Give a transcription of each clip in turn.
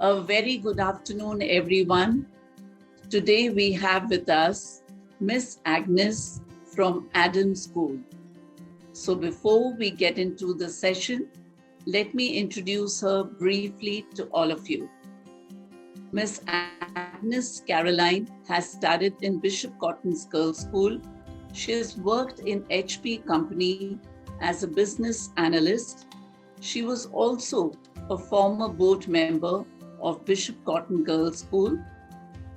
A very good afternoon, everyone. Today we have with us Miss Agnes from Adams School. So before we get into the session, let me introduce her briefly to all of you. Miss Agnes Caroline has studied in Bishop Cotton's Girls' School. She has worked in HP Company as a business analyst. She was also a former board member of Bishop Cotton Girls' School,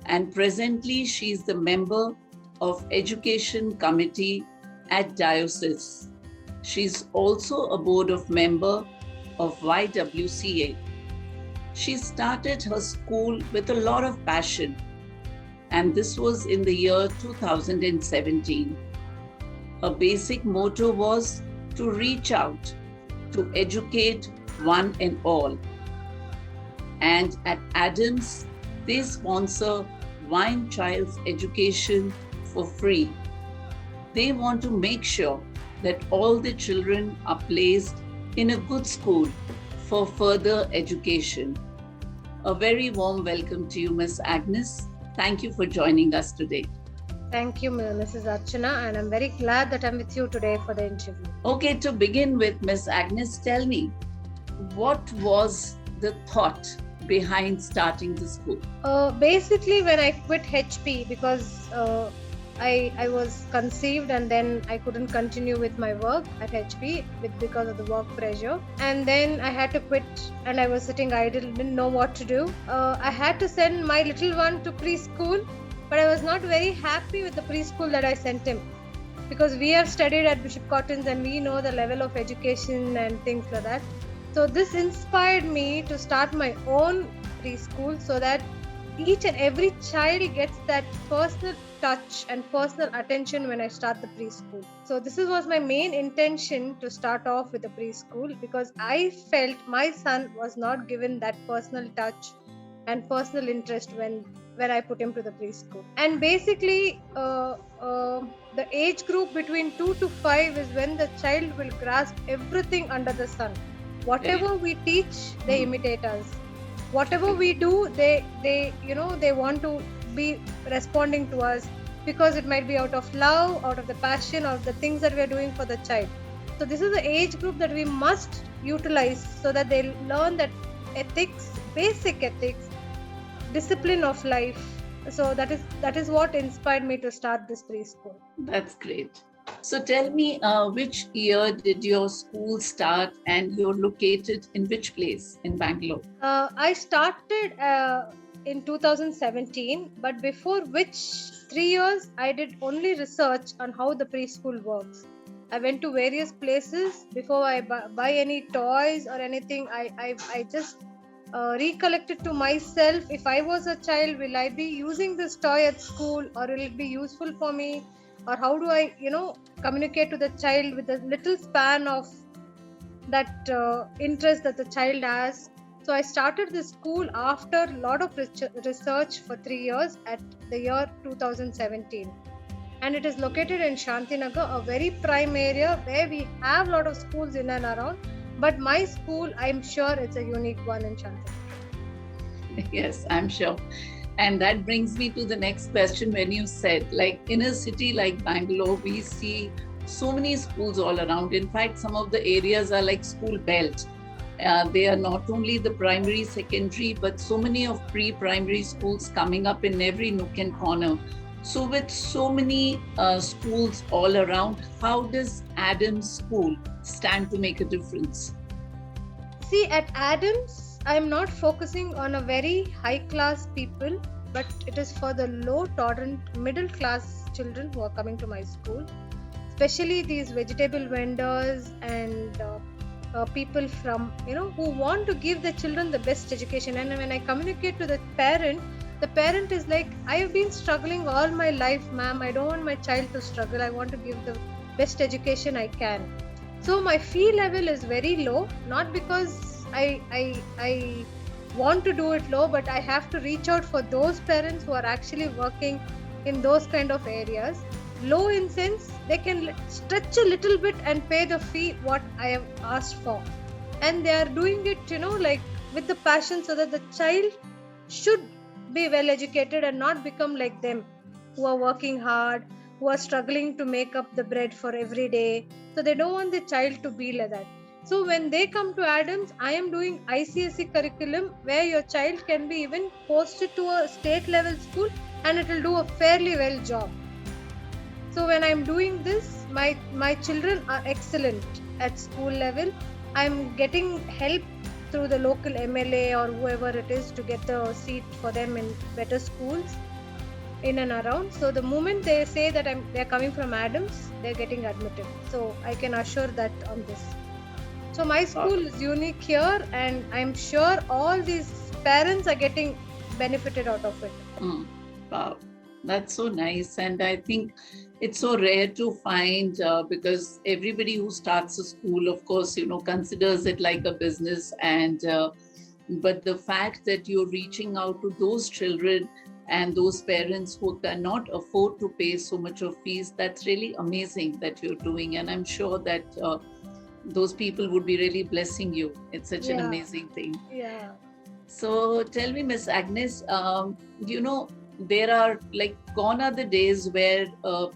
and presently she is the member of Education Committee at Diocese. She's also a board of member of YWCA. She started her school with a lot of passion, and this was in the year 2017. Her basic motto was to reach out, to educate one and all. And at Adams, they sponsor one child's education for free. They want to make sure that all the children are placed in a good school for further education. A very warm welcome to you, Miss Agnes. Thank you for joining us today. Thank you, Mrs. Archana, and I'm very glad that I'm with you today for the interview. Okay, to begin with, Miss Agnes, tell me, what was the thought behind starting the school? Basically, when I quit HP because I was conceived and then I couldn't continue with my work at HP because of the work pressure, and then I had to quit and I was sitting idle, didn't know what to do. I had to send my little one to preschool, but I was not very happy with the preschool that I sent him, because we have studied at Bishop Cotton's and we know the level of education and things like that. So this inspired me to start my own preschool so that each and every child gets that personal touch and personal attention when I start the preschool. So this was my main intention to start off with the preschool, because I felt my son was not given that personal touch and personal interest when I put him to the preschool. And basically the age group between 2 to 5 is when the child will grasp everything under the sun. Whatever we teach, they imitate us. Whatever we do, they want to be responding to us, because it might be out of love, out of the passion, of the things that we are doing for the child. So this is the age group that we must utilize so that they learn that ethics, basic ethics, discipline of life. So that is what inspired me to start this preschool. That's great. So tell me, which year did your school start, and you're located in which place in Bangalore? I started in 2017, but before which 3 years I did only research on how the preschool works. I went to various places before I buy any toys or anything. I just recollected to myself, if I was a child, will I be using this toy at school, or will it be useful for me? Or how do I, communicate to the child with a little span of that interest that the child has. So I started this school after a lot of research for 3 years at the year 2017. And it is located in Shantinagar, a very prime area where we have a lot of schools in and around. But my school, I'm sure it's a unique one in Shantinagar. Yes, I'm sure. And that brings me to the next question. When you said, like, in a city like Bangalore, we see so many schools all around. In fact, some of the areas are like school belt. They are not only the primary, secondary, but so many of pre-primary schools coming up in every nook and corner. So with so many schools all around, how does Adams School stand to make a difference? See, at Adams, I'm not focusing on a very high class people, but it is for the low tolerant middle class children who are coming to my school, especially these vegetable vendors and people from, who want to give the children the best education. And when I communicate to the parent is like, I have been struggling all my life, ma'am. I don't want my child to struggle. I want to give the best education I can. So my fee level is very low, not because I want to do it low, but I have to reach out for those parents who are actually working in those kind of areas. Low in sense, they can stretch a little bit and pay the fee what I have asked for. And they are doing it, like with the passion, so that the child should be well educated and not become like them, who are working hard, who are struggling to make up the bread for every day. So they don't want the child to be like that. So when they come to Adams, I am doing ICSE curriculum where your child can be even posted to a state level school and it will do a fairly well job. So when I'm doing this, my children are excellent at school level. I'm getting help through the local MLA or whoever it is to get the seat for them in better schools in and around. So the moment they say that they're coming from Adams, they're getting admitted. So I can assure that on this. So my school is unique here, and I'm sure all these parents are getting benefited out of it. Wow, that's so nice. And I think it's so rare to find because everybody who starts a school, of course, considers it like a business. And but the fact that you're reaching out to those children and those parents who cannot afford to pay so much of fees, that's really amazing that you're doing. And I'm sure that those people would be really blessing you. It's such an amazing thing. Yeah. So tell me, Miss Agnes, there are gone are the days where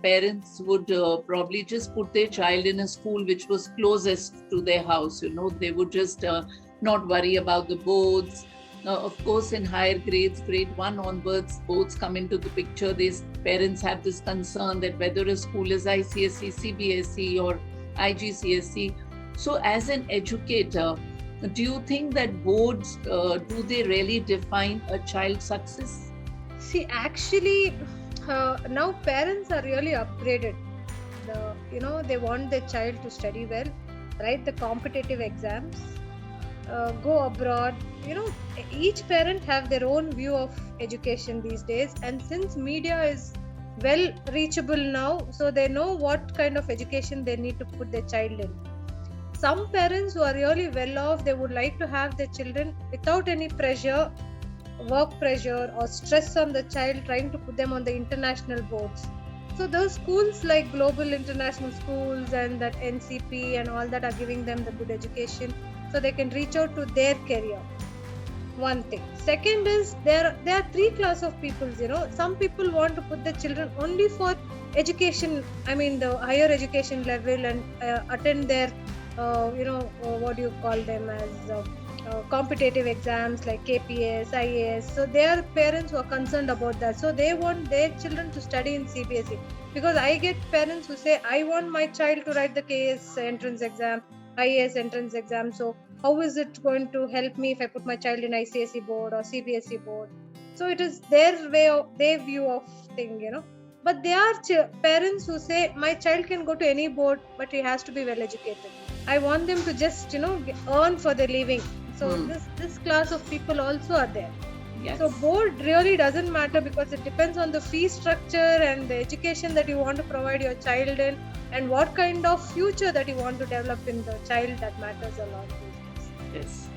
parents would probably just put their child in a school which was closest to their house. They would just not worry about the boards. Of course, in higher grades, grade 1 onwards, boards come into the picture. These parents have this concern that whether a school is ICSE, CBSE or IGCSE. So as an educator, do you think that boards, do they really define a child's success? See, actually, now parents are really upgraded. They want their child to study well, write the competitive exams, go abroad. Each parent have their own view of education these days. And since media is well reachable now, so they know what kind of education they need to put their child in. Some parents who are really well off, they would like to have their children without any pressure, work pressure or stress on the child, trying to put them on the international boards. So those schools like global international schools and that NCP and all that are giving them the good education so they can reach out to their career. One thing. Second is there are three class of people. Some people want to put their children only for education, the higher education level, and attend their what do you call them as competitive exams like KPS, IAS. So their parents who are concerned about that. So they want their children to study in CBSE. Because I get parents who say, I want my child to write the KS entrance exam, IAS entrance exam. So how is it going to help me if I put my child in ICSE board or CBSE board? So it is their view of thing, But there are parents who say, my child can go to any board, but he has to be well educated. I want them to just, earn for their living. So this class of people also are there. Yes. So board really doesn't matter because it depends on the fee structure and the education that you want to provide your child in and what kind of future that you want to develop in the child. That matters a lot. Yes.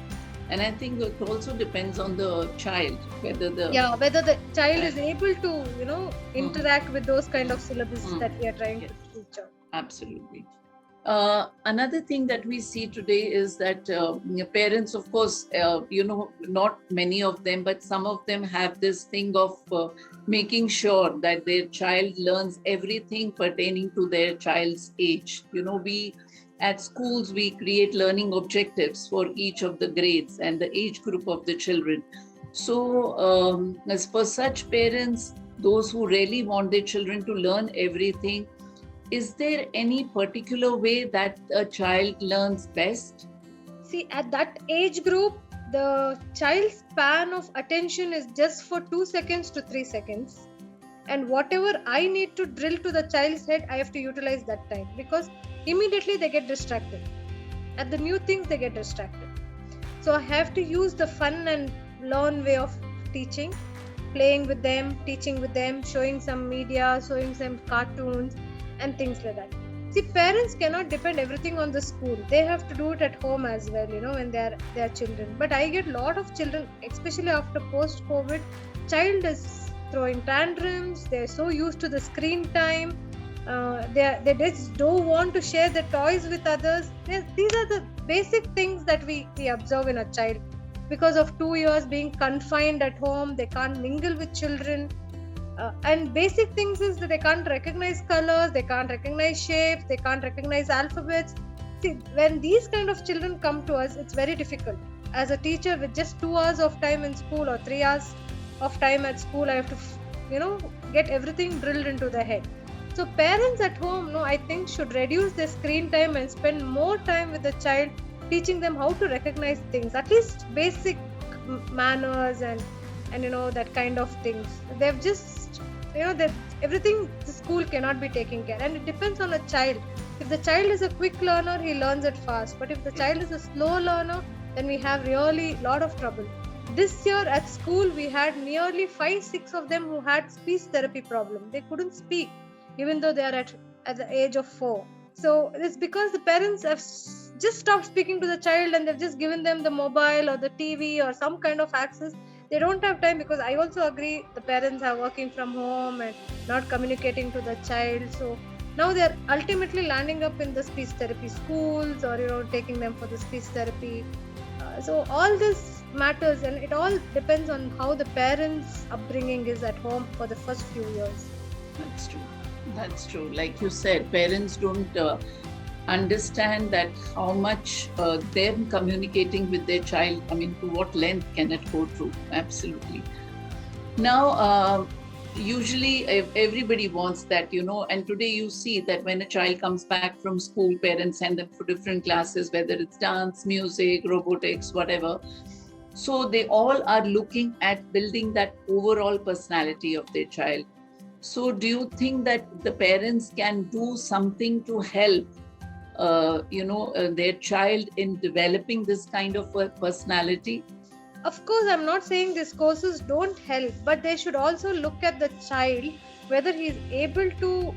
And I think it also depends on the child, whether the child is able to, interact with those kind of syllabuses that we are trying to teach out. Absolutely. Another thing that we see today is that parents, of course, not many of them, but some of them have this thing of making sure that their child learns everything pertaining to their child's age. We at schools, we create learning objectives for each of the grades and the age group of the children. So as for such parents, those who really want their children to learn everything, is there any particular way that a child learns best? See, at that age group, the child's span of attention is just for 2 seconds to 3 seconds. And whatever I need to drill to the child's head, I have to utilize that time because immediately they get distracted. At the new things, they get distracted. So I have to use the fun and learn way of teaching, playing with them, teaching with them, showing some media, showing some cartoons and things like that. See, parents cannot depend everything on the school. They have to do it at home as well, when they are children. But I get a lot of children, especially after post-COVID, child is throwing tantrums. They're so used to the screen time. They just don't want to share their toys with others. These are the basic things that we observe in a child. because of 2 years being confined at home. They can't mingle with children. And basic things is that they can't recognize colors, they can't recognize shapes, they can't recognize alphabets. See, when these kind of children come to us, it's very difficult. As a teacher, with just 2 hours of time in school or 3 hours of time at school, I have to, get everything drilled into their head. So parents at home, I think should reduce their screen time and spend more time with the child, teaching them how to recognize things, at least basic manners and that kind of things. They've just that everything the school cannot be taking care, and it depends on a child. If the child is a quick learner, he learns it fast, but if the child is a slow learner, then we have really lot of trouble. This year at school we had nearly 5-6 of them who had speech therapy problem. They couldn't speak even though they are at the age of 4. So it's because the parents have just stopped speaking to the child and they've just given them the mobile or the TV or some kind of access. They don't have time, because I also agree the parents are working from home and not communicating to the child. So now they're ultimately landing up in the speech therapy schools or taking them for the speech therapy. So all this matters, and it all depends on how the parents' upbringing is at home for the first few years. That's true. Like you said, parents don't understand that how much them communicating with their child, to what length can it go through? Absolutely. Now, usually everybody wants that, and today you see that when a child comes back from school, parents send them for different classes, whether it's dance, music, robotics, whatever. So they all are looking at building that overall personality of their child. So do you think that the parents can do something to help their child in developing this kind of a personality? Of course, I'm not saying these courses don't help, but they should also look at the child, whether he is able to,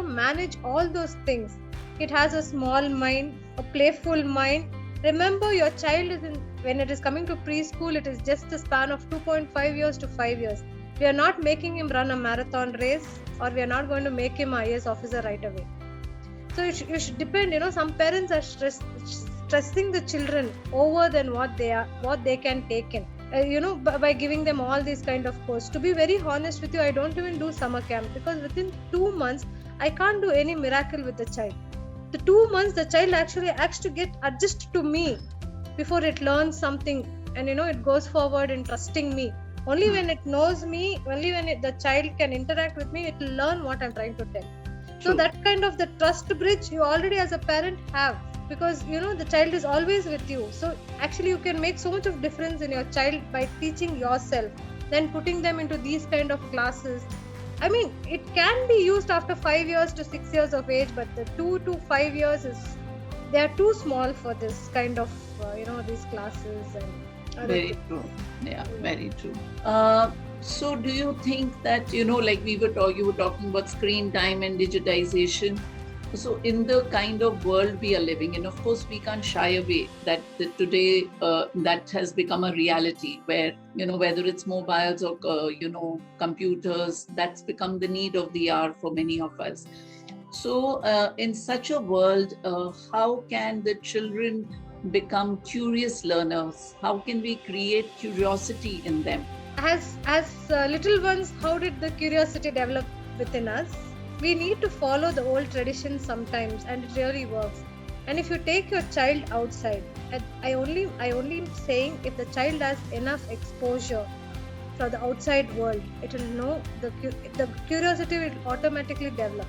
manage all those things. It has a small mind, a playful mind. Remember, your child when it is coming to preschool, it is just a span of 2.5 years to 5 years. We are not making him run a marathon race, or we are not going to make him an IAS officer right away. So it should depend. Some parents are stressing the children over than what they can take in. By giving them all these kind of courses. To be very honest with you, I don't even do summer camp, because within 2 months I can't do any miracle with the child. The 2 months the child actually has to get adjusted to me before it learns something, and it goes forward in trusting me. Only when it knows me, only when the child can interact with me, it will learn what I'm trying to tell. So that kind of the trust bridge you already as a parent have, because the child is always with you. So actually you can make so much of difference in your child by teaching yourself, then putting them into these kind of classes. It can be used after 5 years to 6 years of age, but the 2 to 5 years they are too small for this kind of these classes. And very true. Yeah, very true. So do you think that, like you were talking about screen time and digitization. So in the kind of world we are living in, of course, we can't shy away that today that has become a reality where, whether it's mobiles or, computers, that's become the need of the hour for many of us. So in such a world, how can the children become curious learners? How can we create curiosity in them? As little ones, how did the curiosity develop within us? We need to follow the old traditions sometimes, and it really works. And if you take your child outside, I only am saying, if the child has enough exposure for the outside world, it will know the curiosity will automatically develop.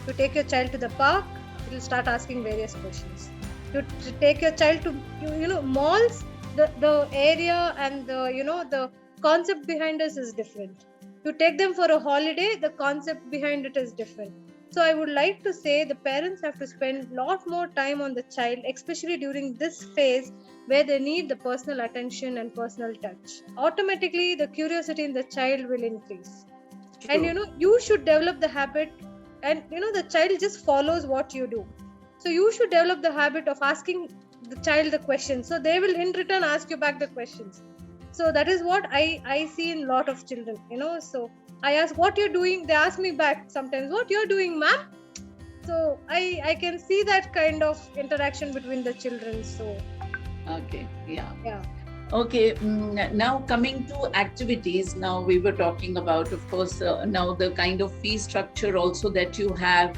You take your child to the park, it will start asking various questions. You take your child to malls, the area and the concept behind us is different. You take them for a holiday, the concept behind it is different. So I would like to say the parents have to spend a lot more time on the child, especially during this phase where they need the personal attention and personal touch. Automatically, the curiosity in the child will increase. True. And you should develop the habit, and the child just follows what you do. So you should develop the habit of asking the child the questions. So they will in return ask you back the questions. So that is what I see in a lot of children, So I ask, what you're doing? They ask me back sometimes, what you're doing, ma'am? So I can see that kind of interaction between the children. So okay, yeah. Okay, now coming to activities, now we were talking about, of course, now the kind of fee structure also that you have.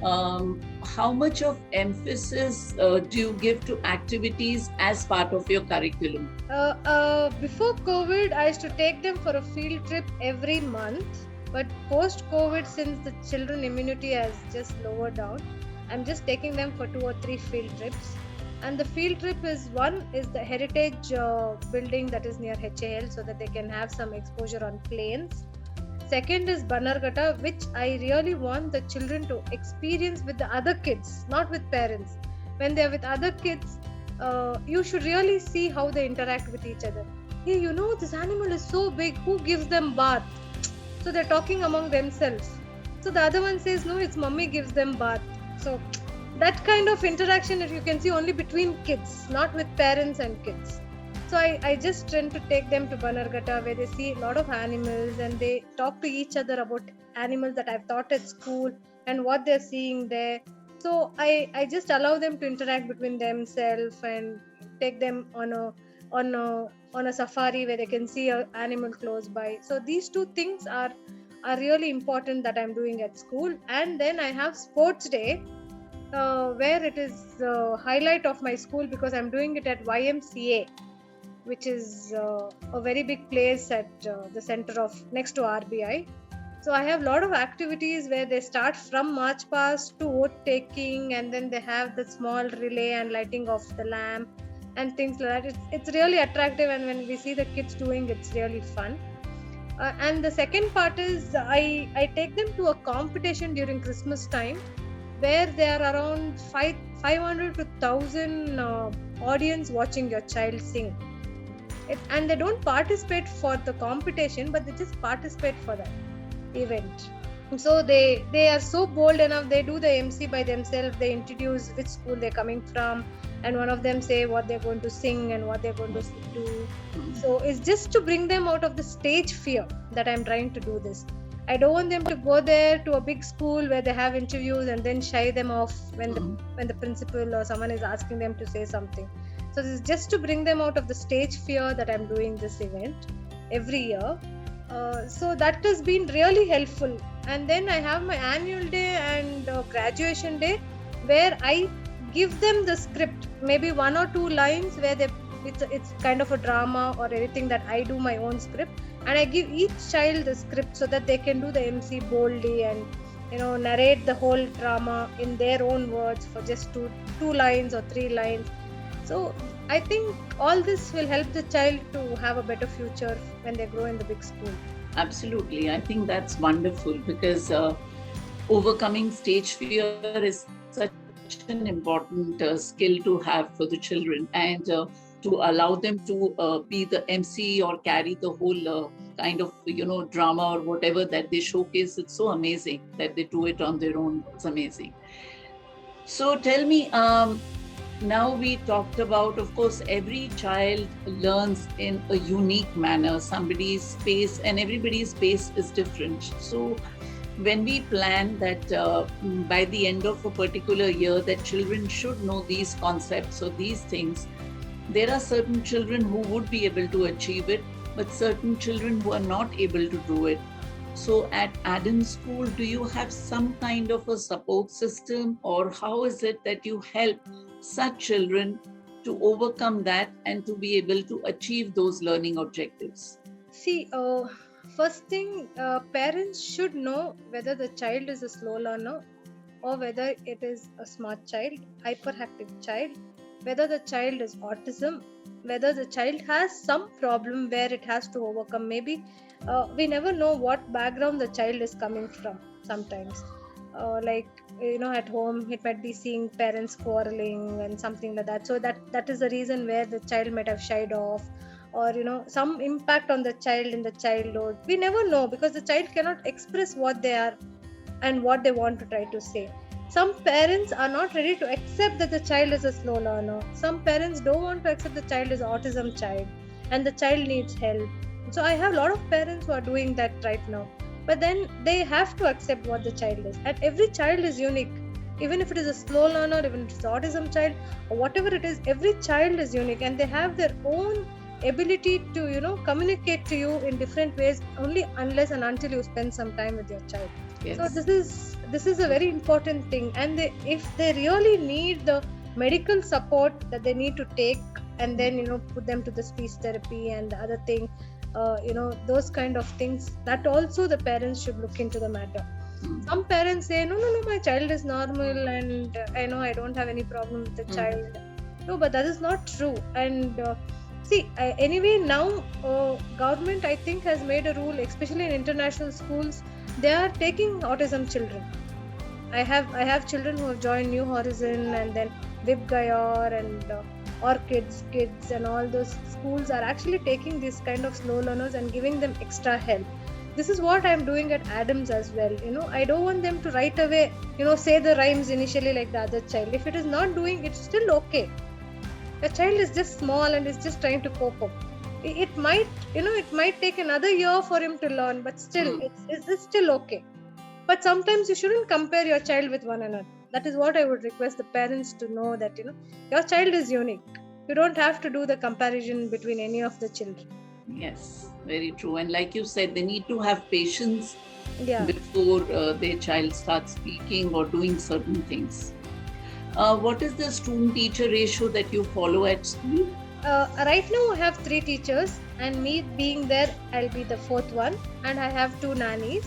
How much of emphasis do you give to activities as part of your curriculum? Before COVID, I used to take them for a field trip every month. But post COVID, since the children immunity has just lowered down, I'm just taking them for 2 or 3 field trips. And the field trip is one is the heritage building that is near HAL, so that they can have some exposure on planes. Second is Bannerghatta, which I really want the children to experience with the other kids, not with parents. When they are with other kids, you should really see how they interact with each other. Hey, this animal is so big, who gives them bath? So they're talking among themselves. So the other one says, no, it's mommy gives them bath. So that kind of interaction that you can see only between kids, not with parents and kids. So I just tend to take them to Bannerghatta, where they see a lot of animals and they talk to each other about animals that I've taught at school and what they're seeing there. So I just allow them to interact between themselves and take them on a safari where they can see an animal close by. So these two things are really important that I'm doing at school. And then I have sports day, where it is the highlight of my school, because I'm doing it at YWCA, which is a very big place at the center of next to RBI. So I have a lot of activities where they start from march past to vote taking, and then they have the small relay and lighting of the lamp and things like that. It's really attractive, and when we see the kids doing, it's really fun. And the second part is I take them to a competition during Christmas time, where there are around 500 to 1,000 audience watching your child sing. And they don't participate for the competition, but they just participate for that event. So they are so bold enough, they do the MC by themselves. They introduce which school they're coming from, and one of them say what they're going to sing and what they're going to do. So it's just to bring them out of the stage fear that I'm trying to do this. I don't want them to go there to a big school where they have interviews and then shy them off when the principal or someone is asking them to say something. So this is just to bring them out of the stage fear that I'm doing this event every year. So that has been really helpful. And then I have my annual day and graduation day, where I give them the script, maybe 1 or 2 lines where it's kind of a drama or anything that I do my own script, and I give each child the script so that they can do the MC boldly and narrate the whole drama in their own words for just 2 lines or 3 lines. So I think all this will help the child to have a better future when they grow in the big school. Absolutely. I think that's wonderful, because overcoming stage fear is such an important skill to have for the children, and to allow them to be the MC or carry the whole kind of drama or whatever that they showcase. It's so amazing that they do it on their own. It's amazing. So tell me, now we talked about, of course, every child learns in a unique manner. Somebody's pace and everybody's pace is different. So when we plan that by the end of a particular year that children should know these concepts or these things, there are certain children who would be able to achieve it, but certain children who are not able to do it. So at Adams School, do you have some kind of a support system, or how is it that you help such children to overcome that and to be able to achieve those learning objectives? See, first thing, parents should know whether the child is a slow learner or whether it is a smart child, hyperactive child, whether the child is autism, whether the child has some problem where it has to overcome. Maybe we never know what background the child is coming from sometimes. At home it might be seeing parents quarreling and something like that. So that is the reason where the child might have shied off, or some impact on the child in the childhood. We never know, because the child cannot express what they are and what they want to try to say. Some parents are not ready to accept that the child is a slow learner. Some parents don't want to accept the child is an autism child and the child needs help. So I have a lot of parents who are doing that right now. But then they have to accept what the child is. And every child is unique. Even if it is a slow learner, even if it's an autism child, or whatever it is, every child is unique and they have their own ability to communicate to you in different ways only unless and until you spend some time with your child. Yes. So this is a very important thing, and if they really need the medical support that they need to take, and then put them to the speech therapy and the other thing, those kind of things, that also the parents should look into the matter. Some parents say no, my child is normal, and I know I don't have any problem with the child. No, but that is not true. And anyway, now government, I think, has made a rule, especially in international schools, they are taking autism children. I have children who have joined New Horizon, and then Vibgyor and Orchids Kids, and all those schools are actually taking these kind of slow learners and giving them extra help. This is what I'm doing at Adams as well. I don't want them to right away, say the rhymes initially like the other child. If it is not doing, it's still okay. A child is just small and is just trying to cope up. It might take another year for him to learn, but still, it's still okay. But sometimes you shouldn't compare your child with one another. That is what I would request the parents to know, that your child is unique. You don't have to do the comparison between any of the children. Yes, very true. And like you said, they need to have patience before their child starts speaking or doing certain things. What is the student-teacher ratio that you follow at school? Right now I have 3 teachers, and me being there, I'll be the 4th one, and I have 2 nannies,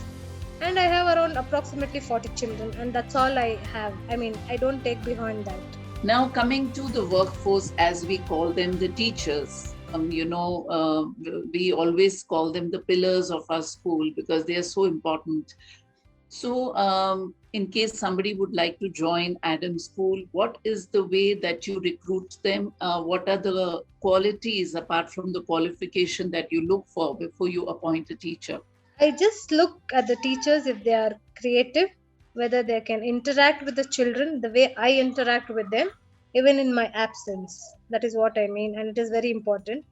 and I have around approximately 40 children, and that's all I have. I mean, I don't take behind that. Now, coming to the workforce, as we call them, the teachers, we always call them the pillars of our school because they are so important. So, in case somebody would like to join Adams School, what is the way that you recruit them? What are the qualities apart from the qualification that you look for before you appoint a teacher? I just look at the teachers if they are creative, whether they can interact with the children the way I interact with them, even in my absence. That is what I mean, and it is very important.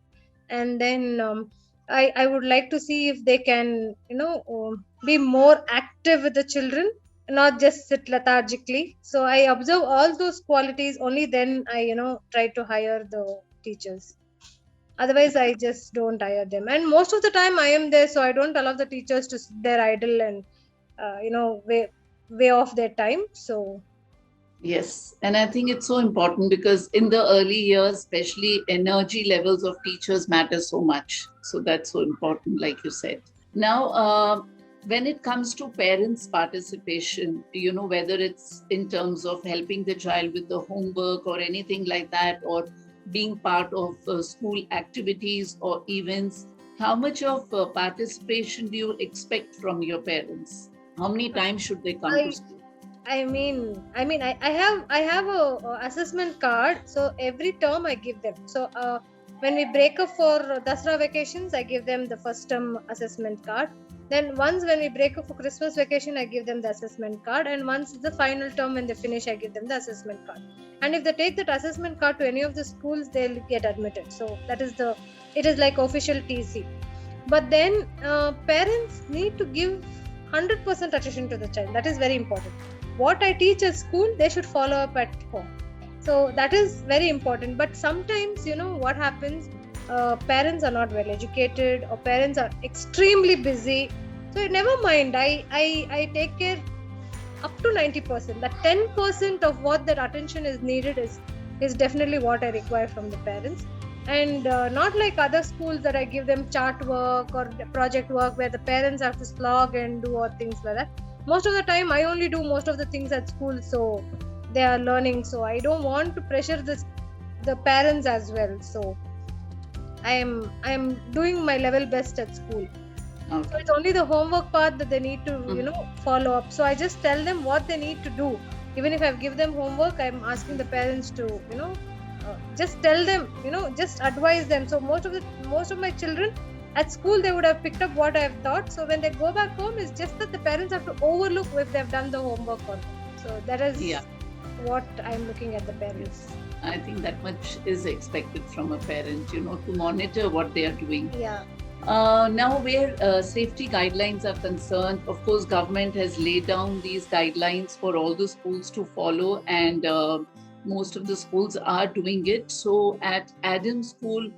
And then I would like to see if they can, be more active with the children, not just sit lethargically. So I observe all those qualities. Only then I, try to hire the teachers. Otherwise, I just don't hire them. And most of the time I am there, so I don't allow the teachers to sit there idle and, way off their time. So. Yes, and I think it's so important because in the early years, especially, energy levels of teachers matter so much. So that's so important, like you said. Now, when it comes to parents' participation, whether it's in terms of helping the child with the homework or anything like that, or being part of school activities or events, how much of participation do you expect from your parents? How many times should they come to school? I have a assessment card, so every term I give them. So when we break up for Dasra vacations, I give them the first term assessment card. Then once when we break up for Christmas vacation, I give them the assessment card, and once the final term when they finish, I give them the assessment card. And if they take that assessment card to any of the schools, they'll get admitted. So it is like official TC. But then parents need to give 100% attention to the child. That is very important. What I teach at school, they should follow up at home. So that is very important. But sometimes, what happens, parents are not well educated, or parents are extremely busy. So never mind, I take care up to 90%. That 10% of what that attention is needed is definitely what I require from the parents. And not like other schools that I give them chart work or project work where the parents have to slog and do all things like that. Most of the time I only do most of the things at school, so they are learning. So I don't want to pressure the parents as well. So I am doing my level best at school. Okay. So it's only the homework part that they need to follow up. So I just tell them what they need to do. Even if I give them homework, I'm asking the parents to just tell them, just advise them. So most of my children at school, they would have picked up what I have taught. So when they go back home, it's just that the parents have to overlook if they've done the homework or not. So that is what I'm looking at the parents. I think that much is expected from a parent, to monitor what they are doing. Yeah. Now, where safety guidelines are concerned, of course, government has laid down these guidelines for all the schools to follow, and most of the schools are doing it. So at Adams School,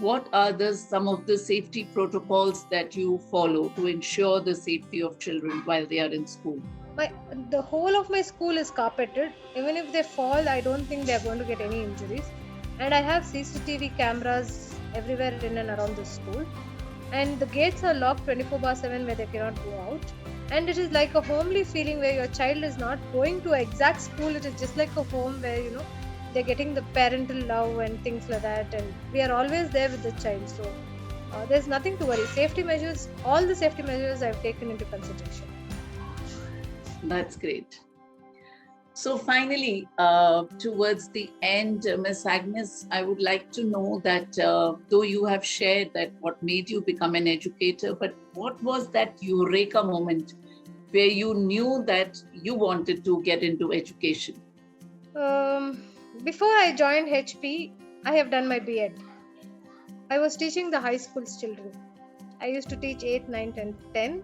What are some of the safety protocols that you follow to ensure the safety of children while they are in school? The whole of my school is carpeted. Even if they fall, I don't think they are going to get any injuries. And I have CCTV cameras everywhere in and around the school. And the gates are locked 24/7 where they cannot go out. And it is like a homely feeling where your child is not going to exact school. It is just like a home where, they're getting the parental love and things like that. And we are always there with the child. So there's nothing to worry. Safety measures, all the safety measures I've taken into consideration. That's great. So finally, towards the end, Miss Agnes, I would like to know that though you have shared that what made you become an educator, but what was that eureka moment where you knew that you wanted to get into education? Before I joined HP, I have done my B.Ed. I was teaching the high school's children. I used to teach 8th, 9th and 10th.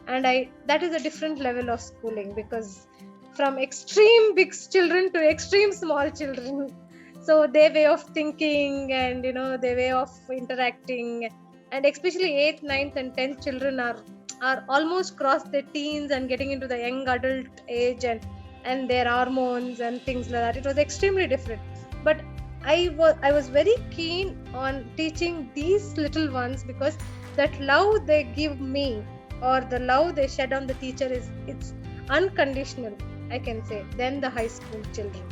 And that is a different level of schooling, because from extreme big children to extreme small children. So their way of thinking and, their way of interacting, and especially 8th, 9th and 10th children are almost crossed their teens and getting into the young adult age and their hormones and things like that. It was extremely different. But I was very keen on teaching these little ones, because that love they give me, or the love they shed on the teacher, it's unconditional, I can say, than the high school children.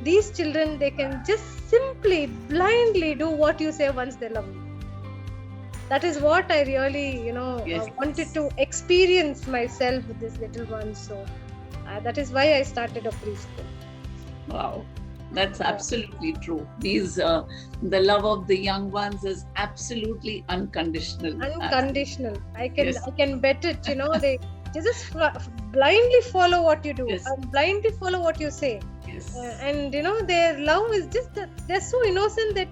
These children, they can just simply blindly do what you say once they love you. That is what I really, Yes. wanted to experience myself with these little ones. So that is why I started a preschool. Wow. That's absolutely true. The love of the young ones is absolutely unconditional. Unconditional. I can Yes. I can bet it. They just blindly follow what you do, Yes. and blindly follow what you say. Yes. And their love is just that they're so innocent. They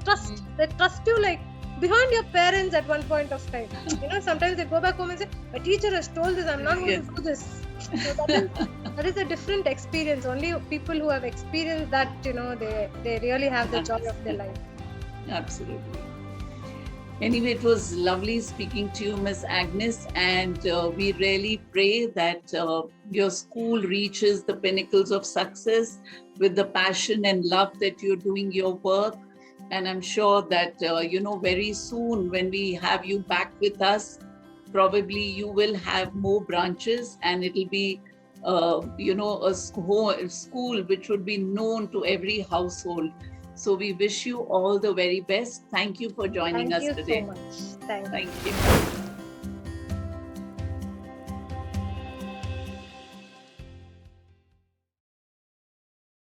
trust you like beyond your parents at one point of time. Sometimes they go back home and say, "My teacher has told this. I'm not going Yes. to do this." So that is a different experience. Only people who have experienced that, they really have the joy of their life. Absolutely. Anyway, it was lovely speaking to you, Miss Agnes, and we really pray that your school reaches the pinnacles of success with the passion and love that you're doing your work. And I'm sure that, very soon when we have you back with us, probably you will have more branches, and it'll be, a school which would be known to every household. So we wish you all the very best. Thank you for joining us today. Thank you so much. Thank you. Thank you.